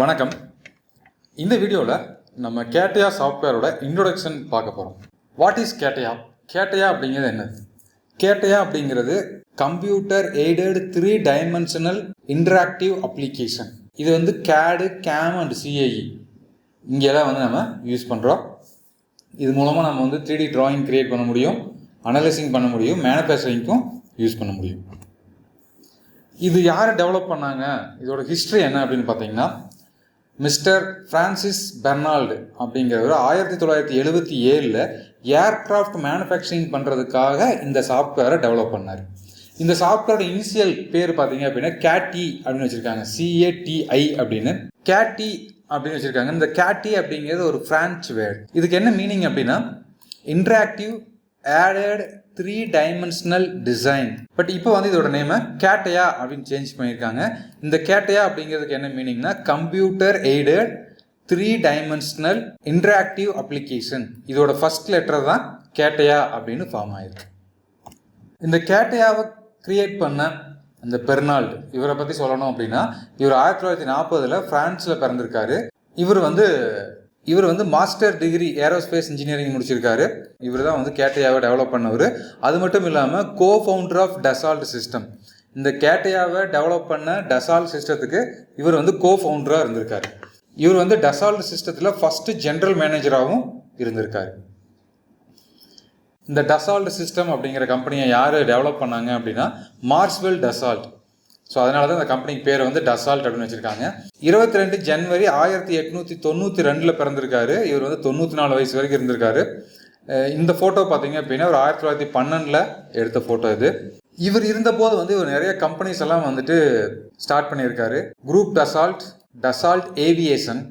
வணக்கம். இந்த வீடியோவில் நம்ம CATIA சாஃப்ட்வேரோட இன்ட்ரோடக்ஷன் பார்க்க போகிறோம். What is CATIA? CATIA அப்படிங்கிறது என்னது? CATIA அப்படிங்கிறது computer aided 3 dimensional interactive application. இது வந்து CAD, CAM அண்ட் CAE இங்கெல்லாம் வந்து நம்ம யூஸ் பண்ணுறோம். இது மூலமாக நம்ம வந்து 3D டிராயிங் கிரியேட் பண்ண முடியும், அனலைசிங் பண்ண முடியும், மேனுஃபேக்சரிங்க்கும் யூஸ் பண்ண முடியும். இது யார் டெவலப் பண்ணாங்க, இதோட ஹிஸ்ட்ரி என்ன அப்படின்னு பார்த்தீங்கன்னா, மிஸ்டர் ஃப்ரான்சிஸ் பெர்னால்டு அப்படிங்கிறவர் 1977 ஏர்கிராஃப்ட் மேனுஃபேக்சரிங் பண்ணுறதுக்காக இந்த சாஃப்ட்வேரை டெவலப் பண்ணார். இந்த சாஃப்ட்வேரோட இனிஷியல் பேர் பார்த்தீங்க அப்படின்னா CATI அப்படின்னு வச்சுருக்காங்க. CATI அப்படின்னு CATI அப்படின்னு வச்சுருக்காங்க. இந்த CATI அப்படிங்கிறது ஒரு ஃப்ரான்ச் வேர்டு. இதுக்கு என்ன மீனிங் அப்படின்னா, interactive added 3 dimensional design. But இப்போ வந்து இதோட நேமை CATIA அப்படின்னு சேஞ்ச் பண்ணியிருக்காங்க. இந்த CATIA அப்படிங்கிறதுக்கு என்ன மீனிங்னா, computer aided 3 dimensional interactive application. இதோட ஃபர்ஸ்ட் லெட்டர் தான் CATIA அப்படின்னு ஃபார்ம் ஆயிருக்கு. இந்த CATIAவை கிரியேட் பண்ண அந்த பெர்னால்டு, இவரை பற்றி சொல்லணும் அப்படின்னா, இவர் 1940 ஃப்ரான்ஸில் பிறந்திருக்காரு. இவர் வந்து மாஸ்டர் டிகிரி ஏரோஸ்பேஸ் இன்ஜினியரிங் முடிச்சிருக்காரு. இவர் தான் வந்து CATIAவை டெவலப் பண்ணவர். அது மட்டும் இல்லாமல் கோ-ஃபவுண்டர் ஆஃப் Dassault சிஸ்டம். இந்த CATIAவை டெவலப் பண்ண Dassault சிஸ்டத்துக்கு இவர் வந்து கோ-ஃபவுண்டராக இருந்திருக்காரு. இவர் வந்து Dassault சிஸ்டத்தில் ஃபஸ்ட்டு ஜென்ரல் மேனேஜராகவும் இருந்திருக்காரு. இந்த Dassault சிஸ்டம் அப்படிங்கிற கம்பெனியை யார் டெவலப் பண்ணாங்க அப்படின்னா, மார்செல் Dassault. ஸோ அதனால தான் இந்த கம்பெனிக்கு பேர் வந்து Dassault அப்படின்னு வச்சுருக்காங்க. 22 ஜனவரி 1892 பிறந்திருக்காரு. இவர் வந்து 94 வயசு வரைக்கும் இருந்திருக்காரு. இந்த ஃபோட்டோ பார்த்தீங்க அப்படின்னா ஒரு 1912 எடுத்த ஃபோட்டோ இது. இவர் இருந்தபோது வந்து இவர் நிறைய கம்பெனிஸ் எல்லாம் வந்துட்டு ஸ்டார்ட் பண்ணியிருக்காரு. குரூப் Dassault ஏவியேஷன்,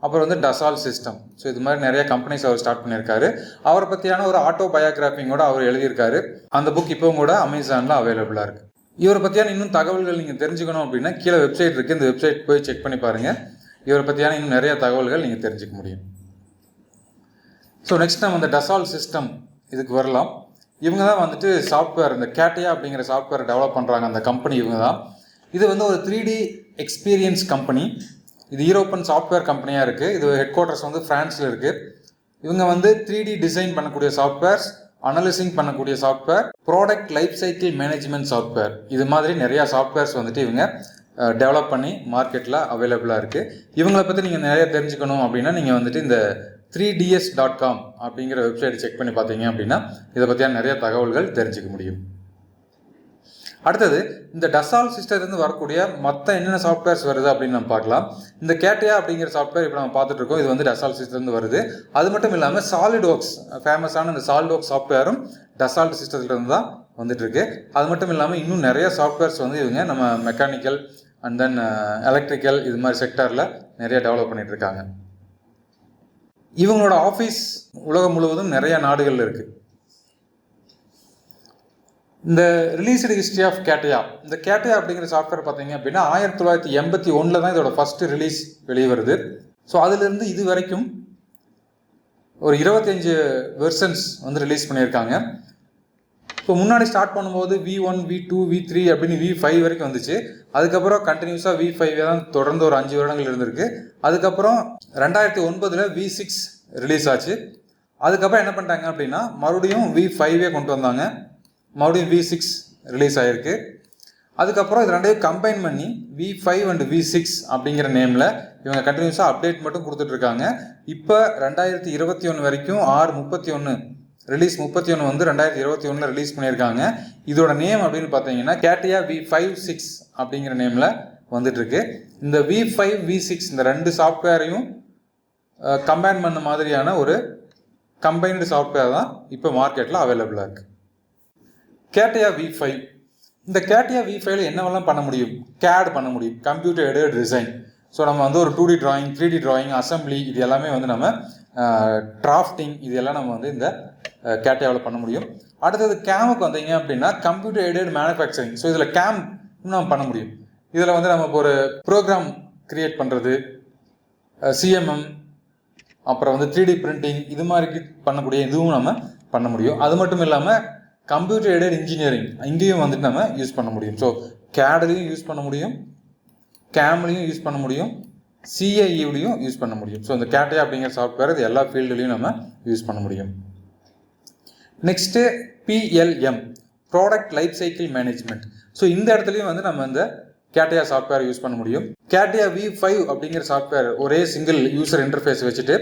அப்புறம் வந்து Dassault சிஸ்டம். ஸோ இது மாதிரி நிறைய கம்பெனிஸ் அவர் ஸ்டார்ட் பண்ணியிருக்காரு. அவரை பற்றியான ஒரு ஆட்டோ பயோகிராஃபிங்கோட அவர் எழுதியிருக்காரு. அந்த புக் இப்போவும் கூட அமேசானில் அவைலபிளாக இருக்குது. இவரை பற்றியான இன்னும் தகவல்கள் நீங்கள் தெரிஞ்சுக்கணும் அப்படின்னா கீழே வெப்சைட் இருக்குது. இந்த வெப்சைட் போய் செக் பண்ணி பாருங்கள். இவரை பற்றியான இன்னும் நிறைய தகவல்கள் நீங்கள் தெரிஞ்சுக்க முடியும். ஸோ நெக்ஸ்ட் நம்ம இந்த Dassault சிஸ்டம் இதுக்கு வரலாம். இவங்க தான் வந்துட்டு சாஃப்ட்வேர், இந்த CATIA அப்படிங்கிற சாஃப்ட்வேரை டெவலப் பண்ணுறாங்க. அந்த கம்பெனி இவங்க தான். இது வந்து ஒரு 3D எக்ஸ்பீரியன்ஸ் கம்பெனி. இது யூரோப்பன் சாஃப்ட்வேர் கம்பெனியாக இருக்குது. இது ஹெட் குவார்ட்டர்ஸ் வந்து ஃப்ரான்ஸில் இருக்குது. இவங்க வந்து 3D டிசைன் பண்ணக்கூடிய சாஃப்ட்வேர்ஸ், அனலைசிங் பண்ணக்கூடிய software, product life cycle management software, இது மாதிரி நிறையா சாஃப்ட்வேர்ஸ் வந்துட்டு இவங்க டெவலப் பண்ணி மார்க்கெட்டில் அவைலபிளாக இருக்குது. இவங்களை பற்றி நீங்கள் நிறைய தெரிஞ்சுக்கணும் அப்படின்னா நீங்கள் வந்துட்டு இந்த 3ds.com அப்படிங்கிற வெப்சைட் செக் பண்ணி பார்த்தீங்க அப்படின்னா இதை பற்றியான நிறைய தகவல்கள் தெரிஞ்சுக்க முடியும். அடுத்தது இந்த Dassault சிஸ்டத்துலேருந்து வரக்கூடிய மற்ற என்னென்ன சாஃப்ட்வேர்ஸ் வருது அப்படின்னு நம்ம பார்க்கலாம். இந்த CATIA அப்படிங்கிற சாஃப்ட்வேர் இப்போ நம்ம பார்த்துட்டு இருக்கோம். இது வந்து Dassault சிஸ்டத்துலேருந்து வருது. அது மட்டும் இல்லாமல் SolidWorks, ஃபேமஸான இந்த SolidWorks சாஃப்ட்வேரும் Dassault சிஸ்டத்துலேருந்து தான் வந்துட்டு இருக்கு. அது மட்டும் இல்லாமல் இன்னும் நிறைய சாஃப்ட்வேர்ஸ் வந்து இவங்க நம்ம மெக்கானிக்கல் அண்ட் தென் எலக்ட்ரிக்கல் இது மாதிரி செக்டரில் நிறைய டெவலப் பண்ணிட்டு இருக்காங்க. இவங்களோட ஆஃபீஸ் உலகம் முழுவதும் நிறைய நாடுகளில் இருக்குது. இந்த ரிலீஸ்டு ஹிஸ்ட்ரி ஆஃப் CATIA, இந்த CATIA அப்படிங்கிற சாஃப்ட்வேர் பார்த்தீங்க அப்படின்னா 1981 தான் இதோட ஃபஸ்ட்டு ரிலீஸ் வெளியே வருது. ஸோ அதிலிருந்து இது வரைக்கும் ஒரு 25 வெர்ஷன்ஸ் வந்து ரிலீஸ் பண்ணியிருக்காங்க. ஸோ முன்னாடி ஸ்டார்ட் பண்ணும்போது V1, V2, V3 அப்படின்னு V5 வரைக்கும் வந்துச்சு. அதுக்கப்புறம் கண்டினியூஸாக V5 தான் தொடர்ந்து ஒரு 5 வருடங்கள் இருந்திருக்கு. அதுக்கப்புறம் 2009 V6 ரிலீஸ் ஆச்சு. அதுக்கப்புறம் என்ன பண்ணிட்டாங்க அப்படின்னா மறுபடியும் V5 கொண்டு வந்தாங்க. மறுபடியும் V6 ரிலீஸ் ஆகிருக்கு. அதுக்கப்புறம் இது ரெண்டையும் கம்பைன் பண்ணி V5 அண்ட் V6 அப்படிங்கிற நேமில் இவங்க கண்டினியூஸாக அப்டேட் மட்டும் கொடுத்துட்ருக்காங்க. இப்போ 2021 வரைக்கும் 6/31 ரிலீஸ் 31 வந்து 2021 ரிலீஸ் பண்ணியிருக்காங்க. இதோட நேம் அப்படின்னு பார்த்தீங்கன்னா CATIA V5 அப்படிங்கிற நேமில் வந்துட்டுருக்கு. இந்த V5, V6 இந்த ரெண்டு சாஃப்ட்வேரையும் கம்பைன் பண்ண மாதிரியான ஒரு கம்பைன்டு சாஃப்ட்வேர் தான் இப்போ மார்க்கெட்டில் அவைலபிளாக இருக்குது. CATIA V5, இந்த CATIA V5 என்னவெல்லாம் பண்ண முடியும்? CAD பண்ண முடியும், கம்ப்யூட்டர் எய்டட் டிசைன். ஸோ நம்ம வந்து ஒரு 2D drawing, 3D drawing, assembly இது எல்லாமே வந்து நம்ம டிராஃப்டிங் இது எல்லாம் நம்ம வந்து இந்த CATIAவில் பண்ண முடியும். அடுத்தது CAMக்கு வந்தீங்க அப்படின்னா கம்ப்யூட்டர் எய்டட் மேனுஃபேக்சரிங். ஸோ இதில் CAM நம்ம பண்ண முடியும். இதில் வந்து நமக்கு ஒரு ப்ரோக்ராம் கிரியேட் பண்ணுறது, CMM, அப்புறம் வந்து 3D பிரிண்டிங் இது மாதிரி பண்ணக்கூடிய இதுவும் நம்ம பண்ண முடியும். அது மட்டும் இல்லாமல் கம்ப்யூட்டர் எய்டட் இன்ஜினியரிங் இங்கேயும் வந்துட்டு நம்ம யூஸ் பண்ண முடியும். ஸோ CADலையும் யூஸ் பண்ண முடியும், CAMலையும் யூஸ் பண்ண முடியும், CAE-லையும் யூஸ் பண்ண முடியும். ஸோ இந்த CATIA அப்படிங்கிற சாஃப்ட்வேர் இது எல்லா ஃபீல்டுலையும் நம்ம யூஸ் பண்ண முடியும். Next PLM product life cycle management. So இந்த இடத்துலையும் வந்து நம்ம இந்த CATIA சாஃப்ட்வேர் யூஸ் பண்ண முடியும். CATIA V5 அப்படிங்கிற சாஃப்ட்வேர் ஒரே சிங்கிள் யூசர் இன்டர்ஃபேஸ் வச்சுட்டு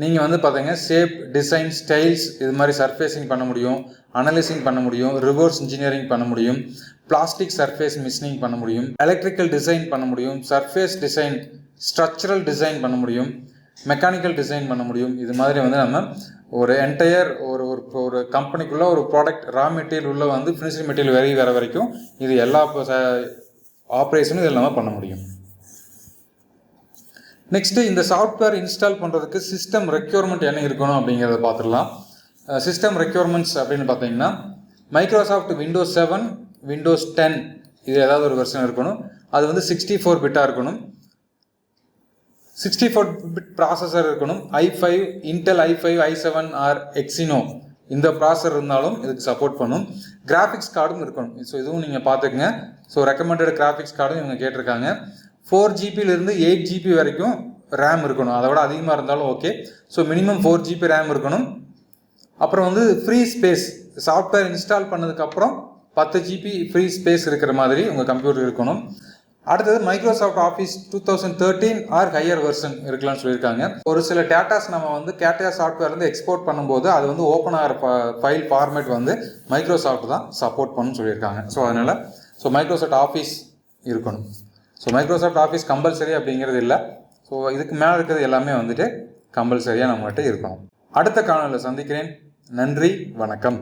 நீங்கள் வந்து பார்த்தீங்க ஷேப், டிசைன், ஸ்டைல்ஸ் இது மாதிரி சர்ஃபேஸிங் பண்ண முடியும், அனலைசிங் பண்ண முடியும், ரிவர்ஸ் இன்ஜினியரிங் பண்ண முடியும், பிளாஸ்டிக் சர்ஃபேஸ் மிஷினிங் பண்ண முடியும், எலக்ட்ரிக்கல் டிசைன் பண்ண முடியும், சர்ஃபேஸ் டிசைன், ஸ்ட்ரக்சரல் டிசைன் பண்ண முடியும், மெக்கானிக்கல் டிசைன் பண்ண முடியும். இது மாதிரி வந்து நம்ம ஒரு என்டையர் ஒரு கம்பெனிக்குள்ளே ஒரு ப்ராடக்ட் ரா மெட்டீரியல் உள்ள வந்து ஃபினிஷிங் மெட்டீரியல் வர வரைக்கும் இது எல்லா ஆப்ரேஷனும் இதில் நம்ம பண்ண முடியும். நெக்ஸ்ட்டு இந்த சாஃப்ட்வேர் இன்ஸ்டால் பண்ணுறதுக்கு சிஸ்டம் ரெக்யர்மெண்ட் என்ன இருக்கணும் அப்படிங்கிறத பார்த்துடலாம். சிஸ்டம் ரெக்யர்மெண்ட்ஸ் அப்படின்னு பார்த்தீங்கன்னா மைக்ரோசாஃப்ட் விண்டோஸ் 7, விண்டோஸ் 10 இது ஏதாவது ஒரு வெர்ஷன் இருக்கணும். அது வந்து 64 பிட்டாக இருக்கணும். 64 பிட் ப்ராசஸர் இருக்கணும். i5, Intel i5, i7 or எக்ஸினோ இந்த ப்ராசஸர் இருந்தாலும் இதுக்கு சப்போர்ட் பண்ணும். கிராஃபிக்ஸ் கார்டும் இருக்கணும். ஸோ இதுவும் நீங்கள் பார்த்துக்குங்க. ஸோ ரெக்கமெண்டட் கிராஃபிக்ஸ் கார்டும் இவங்க கேட்டிருக்காங்க. 4GB 8GB வரைக்கும் ரேம் இருக்கணும். அதை விட அதிகமாக இருந்தாலும் okay. So minimum 4GB RAM இருக்கணும். அப்புறம் வந்து ஃப்ரீ ஸ்பேஸ் சாஃப்ட்வேர் இன்ஸ்டால் பண்ணதுக்கப்புறம் 10GB ஃப்ரீ ஸ்பேஸ் இருக்கிற மாதிரி உங்கள் கம்ப்யூட்டர் இருக்கணும். அடுத்தது Microsoft Office 2013 or higher version இருக்கலாம்னு சொல்லியிருக்காங்க. ஒரு சில டேட்டாஸ் நம்ம வந்து CATIA சாஃப்ட்வேர்லேருந்து எக்ஸ்போர்ட் பண்ணும்போது அது வந்து ஓப்பன் ஆகிற ஃபைல் ஃபார்மேட் வந்து மைக்ரோசாஃப்ட் தான் சப்போர்ட் பண்ணுன்னு சொல்லியிருக்காங்க. ஸோ அதனால் மைக்ரோசாஃப்ட் ஆஃபீஸ் இருக்கணும். ஸோ மைக்ரோசாஃப்ட் ஆஃபீஸ் கம்பல்சரி அப்படிங்கிறது இல்லை. ஸோ இதுக்கு மேலே இருக்கிறது எல்லாமே வந்துட்டு கம்பல்சரியாக நம்மகிட்ட இருக்கணும். அடுத்த காணொலியில் சந்திக்கிறேன். நன்றி, வணக்கம்.